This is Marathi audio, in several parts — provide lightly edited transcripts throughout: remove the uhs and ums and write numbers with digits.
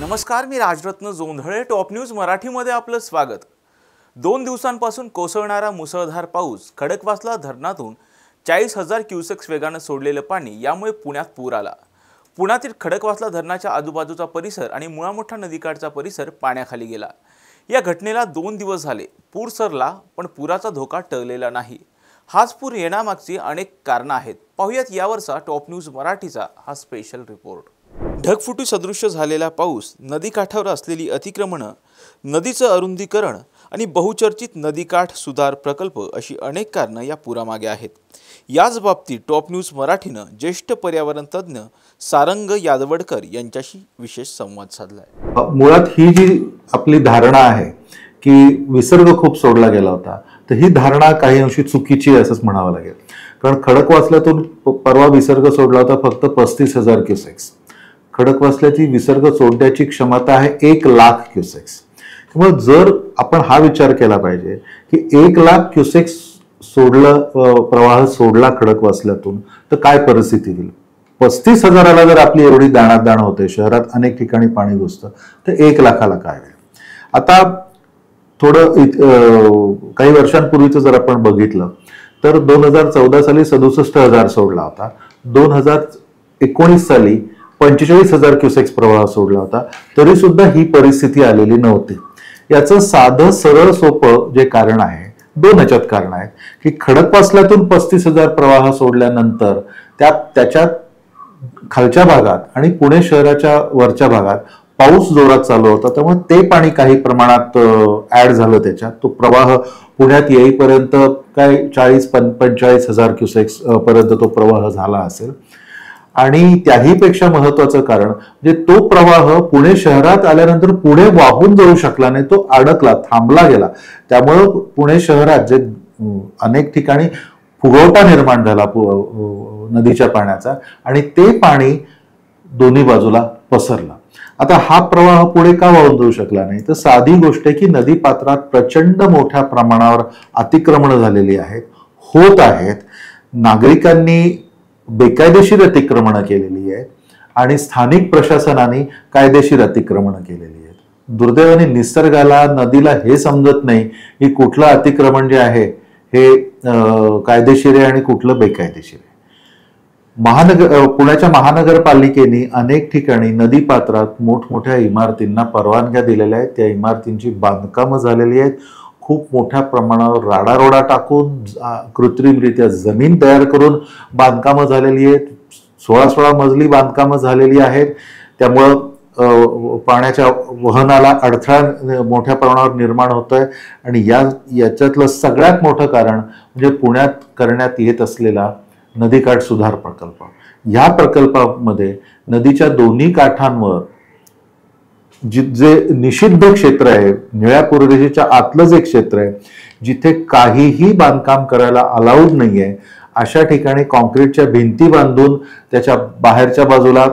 नमस्कार, मी राजरत्न जोंधळे. टॉप न्यूज मराठीमध्ये आपलं स्वागत. 2 दिवसांपासून कोसळणारा मुसळधार पाऊस, खडकवासला धरणातून 40,000 क्युसेक्स वेगाने सोडलेलं पाणी यामुळे पुण्यात पूर आला. पुण्यातील खडकवासला धरणाच्या आजूबाजूचा परिसर आणि मुळामुठा नदीकाठचा परिसर पाण्याखाली गेला. या घटनेला 2 दिवस झाले. पूर सरला, पण पुराचा धोका टळलेला नाही. हाच पूर येण्यामागची अनेक कारणं आहेत. पाहूयात यावरचा टॉप न्यूज मराठीचा हा स्पेशल रिपोर्ट. ढगफुटी सदृश्य झालेला पाऊस, नदीकाठावर असलेली अतिक्रमणं, नदीचं अरुंदीकरण आणि बहुचर्चित नदीकाठ सुधार प्रकल्प अशी अनेक कारणं या पुरामागे आहेत. याच बाबतीत टॉप न्यूज मराठीनं ज्येष्ठ पर्यावरण तज्ज्ञ सारंग यादवडकर यांच्याशी विशेष संवाद साधलाय. मुळात ही जी आपली धारणा आहे की विसर्ग खूप सोडला गेला होता, तर ही धारणा काही अंशी चुकीची आहे असंच म्हणावं लागेल. कारण खडकवासल्यातून परवा विसर्ग सोडला होता फक्त 35,000 क्युसेक्स. खडकवासल्याची विसर्ग सोडण्याची क्षमता आहे 1,00,000 क्युसेक्स. त्यामुळे जर आपण हा विचार केला पाहिजे की 1,00,000 क्युसेक्स प्रवाह सोडला खडकवासल्यातून तर काय परिस्थिती होईल. 35,000ला जर आपली एवढी दाणादाण होते, शहरात अनेक ठिकाणी पाणी घुसतं, तर 1,00,000ला काय होईल. आता थोडं काही वर्षांपूर्वीचं जर आपण बघितलं तर 2014 साली 67,000 सोडला होता. 2019 साली 45,000 क्युसेक्स प्रवाह सोडला होता. तरी सुद्धा ही परिस्थिती आलेली नव्हती. याचं साधं सरळ सोपं जे कारण आहे, 2 याच्यात कारण आहेत की खडकवासल्यातून 35,000 प्रवाह सोडल्यानंतर त्याच्या खालच्या भागात आणि पुणे शहराच्या वरच्या भागात पाऊस जोरात चालू होता. त्यामुळे ते पाणी काही प्रमाणात ऍड झालं त्याच्यात. तो प्रवाह पुण्यात येईपर्यंत काय 40-45,000 क्युसेक्स पर्यंत तो प्रवाह झाला असेल. आणि त्याही पेक्षा महत्वाचं कारण म्हणजे तो प्रवाह पुणे शहरात आल्यानंतर पुढे वाहून जाऊ शकला नाही, तो अडकला, थांबला गेला. त्यामुळं पुणे शहरात जे अनेक ठिकाणी फुगवटा निर्माण झाला नदीच्या पाण्याचा आणि ते पाणी दोन्ही बाजूला पसरलं. आता हा प्रवाह पुढे का वाहून जाऊ शकला नाही, तर साधी गोष्ट आहे की नदी पात्रात प्रचंड मोठ्या प्रमाणावर अतिक्रमणं झालेली आहेत, होत आहेत. नागरिकांनी बेकायदेशीर अतिक्रमणं केलेली आहेत आणि स्थानिक प्रशासनाने कायदेशीर अतिक्रमणं केलेली आहेत. दुर्दैवाने निसर्गाला, नदीला हे समजत नाही की कुठलं अतिक्रमण जे आहे हे कायदेशीर आहे आणि कुठलं बेकायदेशीर आहे. पुण्याच्या महानगरपालिकेने अनेक ठिकाणी नदीपात्रात मोठमोठ्या इमारतींना परवानग्या दिलेल्या आहेत. त्या इमारतींची बांधकामं झालेली आहेत. खूप मोठ्या प्रमाणावर राडारोडा टाकून कृत्रिमरित्या जमीन तयार करून बांधकामं झालेली आहेत. 16 मजली बांधकामं झालेली आहेत. त्यामुळं पाण्याच्या वहनाला अडथळा मोठ्या प्रमाणावर निर्माण होतोय. आणि याच्यातलं सगळ्यात मोठं कारण म्हणजे पुण्यात करण्यात येत असलेला नदीकाठ सुधार प्रकल्प. या प्रकल्पामध्ये नदीच्या दोन्ही काठांवर जे निषिद्ध क्षेत्र आहे, निळ्या पूररेषेच्या आतलं जे क्षेत्र आहे, जिथे काहीही बांधकाम करायला अलाउड नाहीये, अशा ठिकाणी कॉन्क्रीटच्या भिंती बांधून त्याच्या बाहेरच्या बाजूला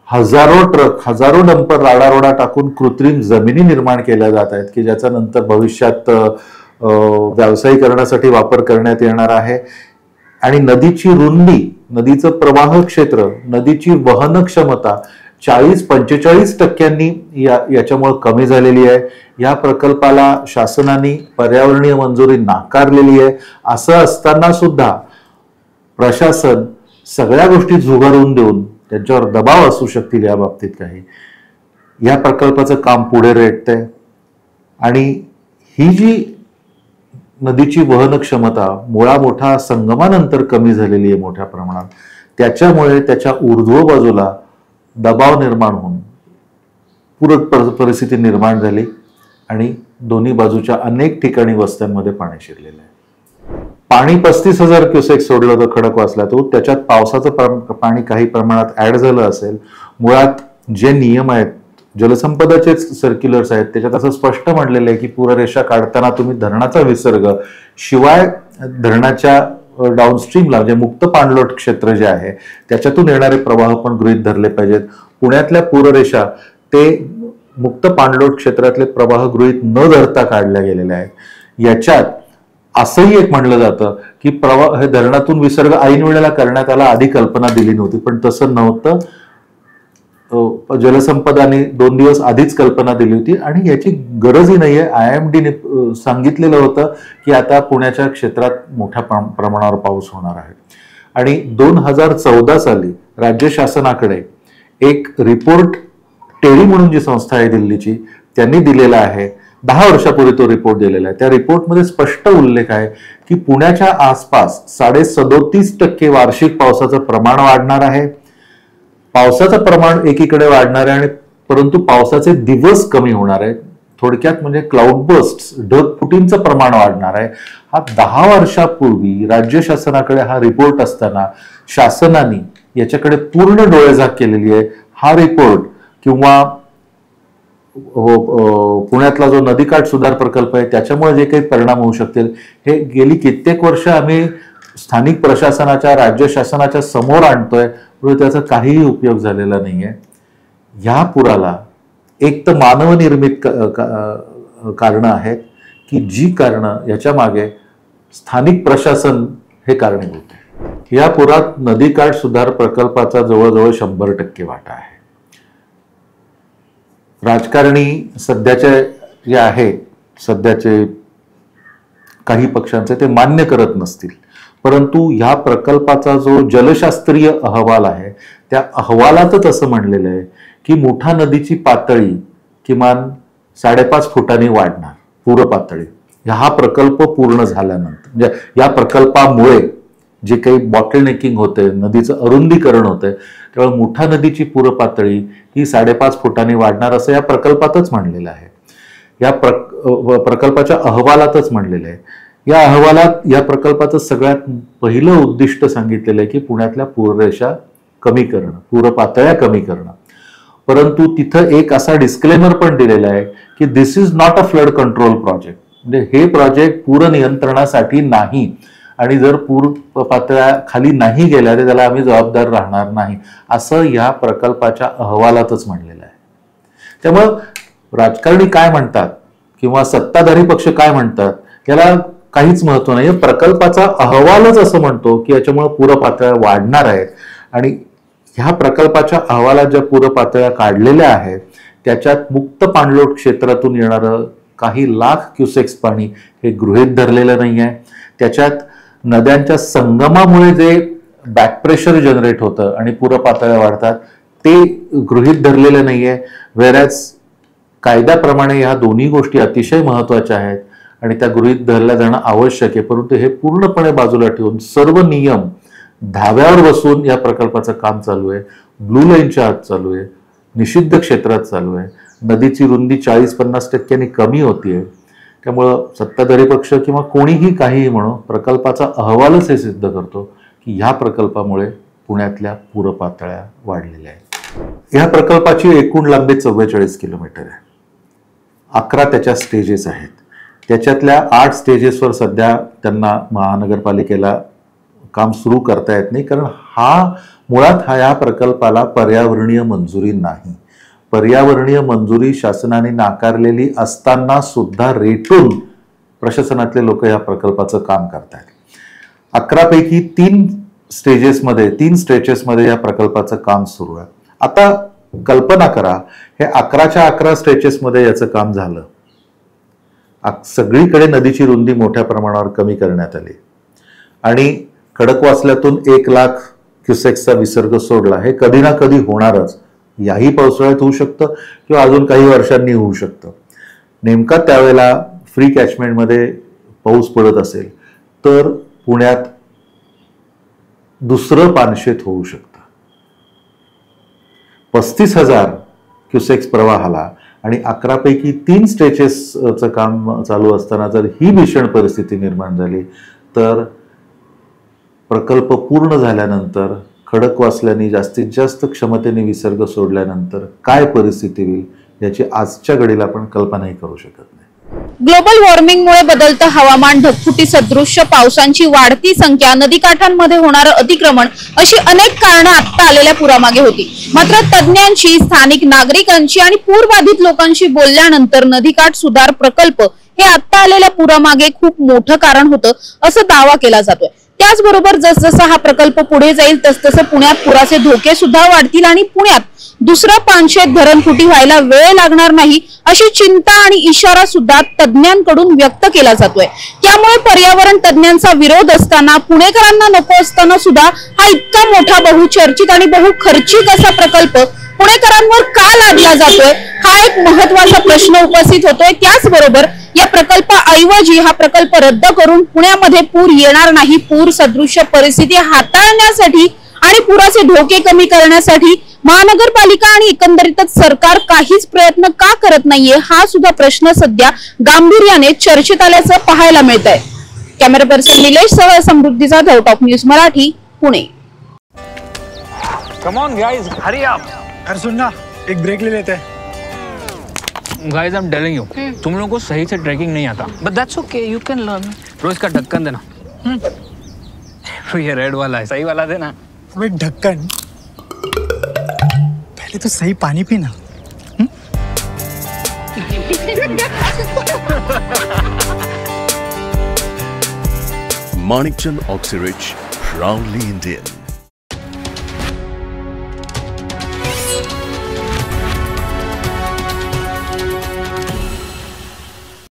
हजारो ट्रक, हजारो डंपर राडारोडा टाकून कृत्रिम जमिनी निर्माण केल्या जात आहेत की ज्याचा नंतर भविष्यात व्यावसायिकरणासाठी वापर करण्यात येणार आहे. आणि नदीची रुंदी, नदीचं प्रवाह क्षेत्र, नदीची वहन क्षमता 40-45% याच्यामुळे कमी झालेली आहे. या प्रकल्पाला शासनाने पर्यावरणीय मंजुरी नाकारलेली आहे. असं असताना सुद्धा प्रशासन सगळ्या गोष्टी झुगारून देऊन त्यांच्यावर दबाव असू शकतील या बाबतीत काही, या प्रकल्पाचं काम पुढे रेटतंय. आणि ही जी नदीची वहन क्षमता मुळामुठा संगमानंतर कमी झालेली आहे मोठ्या प्रमाणात, त्याच्यामुळे त्याच्या ऊर्ध्व बाजूला दबाव निर्माण होऊन पूरक परिस्थिती निर्माण झाली आणि दोन्ही बाजूच्या अनेक ठिकाणी वस्त्यांमध्ये पाणी शिरलेलं आहे. पाणी 35,000 क्युसेक सोडलं होतं खडकवासल्यातून. त्याच्यात पावसाचं पाणी काही प्रमाणात ऍड झालं असेल. मुळात जे नियम आहेत, जलसंपदाचे सर्क्युलर्स आहेत, त्याच्यात असं स्पष्ट म्हणलेलं आहे की पूररेषा काढताना तुम्ही धरणाचा विसर्ग शिवाय धरणाच्या डाऊनस्ट्रीमला म्हणजे मुक्त पाणलोट क्षेत्र जे आहे त्याच्यातून येणारे प्रवाह पण गृहीत धरले पाहिजेत. पुण्यातल्या पूररेषा ते मुक्त पाणलोट क्षेत्रातले प्रवाह गृहीत न धरता काढल्या गेलेले आहेत. याच्यात असंही एक म्हणलं जातं की प्रवाह हे धरणातून विसर्ग ऐन वेळेला करण्यात आला, आधी कल्पना दिली नव्हती, पण तसं नव्हतं. जलसंपदाने 2 दिवस आधीच कल्पना दिली होती आणि याची गरजही नाहीये. IMDने सांगितलेलं होतं की आता पुण्याच्या क्षेत्रात मोठ्या प्रमाणावर पाऊस होणार आहे. आणि 2014 साली राज्य शासनाकडे एक रिपोर्ट, टेरी म्हणून जी संस्था आहे दिल्लीची, त्यांनी दिलेला आहे. 10 वर्षापूर्वी तो रिपोर्ट दिलेला आहे. त्या रिपोर्टमध्ये स्पष्ट उल्लेख आहे की पुण्याच्या आसपास 37.5% वार्षिक पावसाचं प्रमाण वाढणार आहे. पावसाचं प्रमाण एकीकडे वाढणार आहे आणि परंतु पावसाचे दिवस कमी होणार आहेत. थोडक्यात म्हणजे क्लाउड बर्स्ट, ढगफुटींचं प्रमाण वाढणार आहे. हा 10 वर्षापूर्वी राज्य शासनाकडे हा रिपोर्ट असताना शासनाने याच्याकडे पूर्ण डोळेझाक केलेली आहे. हा रिपोर्ट किंवा पुण्यातला जो नदीकाठ सुधार प्रकल्प आहे त्याच्यामुळे जे काही परिणाम होऊ शकतील हे गेली कित्येक वर्ष आम्ही स्थानिक प्रशासनाच्या, राज्य शासनाच्या समोर आणतोय, परंतु त्याचा काहीही उपयोग झालेला नाहीये. या पुराला एक तर मानवनिर्मित कारणं आहेत की जी कारणं याच्या मागे स्थानिक प्रशासन हे कारणीभूत आहे. या पुरात नदीकाठ सुधार प्रकल्पाचा जवळजवळ 100% वाटा आहे. राजकारणी सध्याचे जे आहे, सध्याचे काही पक्षांचे ते मान्य करत नसतील, परंतु या प्रकल्पाचा जो जलशास्त्रीय अहवाल आहे त्या अहवालातच असं म्हणलेलं आहे की मुठा नदीची पातळी किमान 5.5 फुटांनी वाढणार, पूर पातळी. हा प्रकल्प पूर्ण झाल्यानंतर, म्हणजे या प्रकल्पामुळे जे काही बॉटलनेकिंग होते, नदीचं अरुंदीकरण होतंय, त्यामुळे मुठा नदीची पूर पातळी ही 5.5 फुटांनी वाढणार असं या प्रकल्पातच म्हणलेलं आहे. या प्रकल्पाच्या अहवालातच म्हणलेलं आहे. या अहवालात या प्रकल्पाचं सगळ्यात पहिलं उद्दिष्ट सांगितलेलं आहे की पुण्यातल्या पूररेषा कमी करणं, पूर पातळ्या कमी करणं. परंतु तिथं एक असा डिस्क्लेमर पण दिलेला आहे की this is not a flood control project, म्हणजे हे प्रोजेक्ट पूर नियंत्रणासाठी नाही आणि जर पूर पातळ्या खाली नाही गेल्या तर त्याला आम्ही जबाबदार राहणार नाही, असं या प्रकल्पाच्या अहवालातच म्हणलेलं आहे. त्यामुळं राजकारणी काय म्हणतात किंवा सत्ताधारी पक्ष काय म्हणतात याला काहीच महत्व नाही. प्रकल्पाचा अहवालच असं म्हणतो की याच्यामुळे पूर पातळ्या वाढणार आहेत आणि ह्या प्रकल्पाच्या अहवालात ज्या पूर पातळ्या काढलेल्या आहेत त्याच्यात मुक्त पाणलोट क्षेत्रातून येणारं काही लाख क्युसेक्स पाणी हे गृहीत धरलेलं नाही आहे. त्याच्यात नद्यांच्या संगमामुळे जे बॅकप्रेशर जनरेट होतं आणि पूर पातळ्या वाढतात ते गृहीत धरलेलं नाहीये. व्हेरॅज कायद्याप्रमाणे ह्या दोन्ही गोष्टी अतिशय महत्वाच्या आहेत आणि त्या गृहीत धरल्या जाणं आवश्यक आहे, परंतु हे पूर्णपणे बाजूला ठेवून सर्व नियम धाब्यावर बसून या प्रकल्पाचं काम चालू आहे. ब्लू लाईनच्या आत चालू आहे, निषिद्ध क्षेत्रात चालू आहे. नदीची रुंदी 40-50% कमी होतीये. त्यामुळं सत्ताधारी पक्ष किंवा कोणीही काहीही म्हणो, प्रकल्पाचा अहवालच हे सिद्ध करतो की ह्या प्रकल्पामुळे पुण्यातल्या पूर पातळ्या वाढलेल्या आहेत. ह्या प्रकल्पाची एकूण लांबी 44 किलोमीटर आहे. 11 त्याच्या स्टेजेस आहेत. त्याच्यातल्या 8 स्टेजेसवर सध्या त्यांना महानगरपालिकेला काम सुरू करता येत नाही, कारण मुळात या प्रकल्पाला पर्यावरणीय मंजुरी नाही. पर्यावरणीय मंजुरी शासनाने नाकारलेली असताना सुद्धा रेटून प्रशासनातले लोक या प्रकल्पाचं काम करतात. 11 पैकी 3 स्टेजेसमध्ये या प्रकल्पाचं काम सुरू आहे. आता कल्पना करा, हे 11च्या 11 स्ट्रेचेसमध्ये याचं काम झालं. सगळीकडे नदीची रुंदी मोठ्या प्रमाणावर कमी करण्यात आली आणि खडकवासल्यातून 1 लाख क्युसेक्सचा विसर्ग सोडला. हे कधी ना कधी होणारच. याही पावसाळ्यात होऊ शकतं किंवा अजून काही वर्षांनी होऊ शकतं. नेमका त्यावेळेला फ्री कॅचमेंटमध्ये पाऊस पडत असेल तर पुण्यात दुसरं पानशेत होऊ शकतं. 35,000 क्युसेक्स प्रवाहाला आणि 11 पैकी 3 स्ट्रेचेसचं काम चालू असताना जर ही भीषण परिस्थिती निर्माण झाली तर प्रकल्प पूर्ण झाल्यानंतर खडकवासल्याने जास्तीत जास्त क्षमतेने विसर्ग सोडल्यानंतर काय परिस्थिती होईल याची आजच्या घडीला आपण कल्पनाही करू शकत नाही. ग्लोबल वॉर्मिंगमुळे बदलतं हवामान, ढगफुटी सदृश्य पावसांची वाढती संख्या, नदीकाठांमध्ये होणारं अतिक्रमण अशी अनेक कारणं आता आलेल्या पुरामागे होती. मात्र तज्ज्ञांची, स्थानिक नागरिकांची आणि पूरबाधित लोकांशी बोलल्यानंतर नदीकाठ सुधार प्रकल्प हे आता आलेल्या पुरामागे खूप मोठं कारण होतं असं दावा केला जातोय. त्याचबरोबर जसजसा हा प्रकल्प पुढे जाईल तसतसं पुण्यात पुराचे धोके सुद्धा वाढतील आणि पुण्यात दुसरं पानशेत धरण फुटी व्हायला वेळ लागणार नाही अशी चिंता आणि इशारा सुद्धा तज्ज्ञांकडून व्यक्त केला जातोय। त्यामुळे पर्यावरण तज्ज्ञांचा विरोध असताना पुणेकरांना नको असताना सुद्धा हा इतका मोठा बहुचर्चित आणि बहुखर्चिक असा प्रकल्प पुणेकरांवर का लादला जातोय हा एक महत्त्वाचा प्रश्न उपस्थित होतोय। त्याचबरोबर या प्रकल्पाऐवजी हा प्रकल्प रद्द करून पुण्यामध्ये पूर येणार नाही, पूर सदृश्य परिस्थिती हाताळण्यासाठी आणि पुराचे धोके कमी करण्यासाठी महानगरपालिका आणि एकंदरीतच सरकार काहीच प्रयत्न का करत नाहीये हा सुद्धा प्रश्न सध्या गांभीर्याने चर्चेत आल्याचं पाहायला मिळत आहे। कॅमेरा पर्सन निलेश सह Samruddhi Jadhav, top news Marathi, Pune. Come on guys, hurry up. अरे सुन ना, एक ब्रेक ले लेते हैं। Guys, I'm telling you, तुम लोगों को सही से ट्रैकिंग नहीं आता। But that's okay, you can learn. रोज का ढक्कन देना। ये रेड वाला है, सही वाला देना। अबे ढक्कन, पहले तो सही पानी पीना। Manikchand Oxyrich, proudly Indian.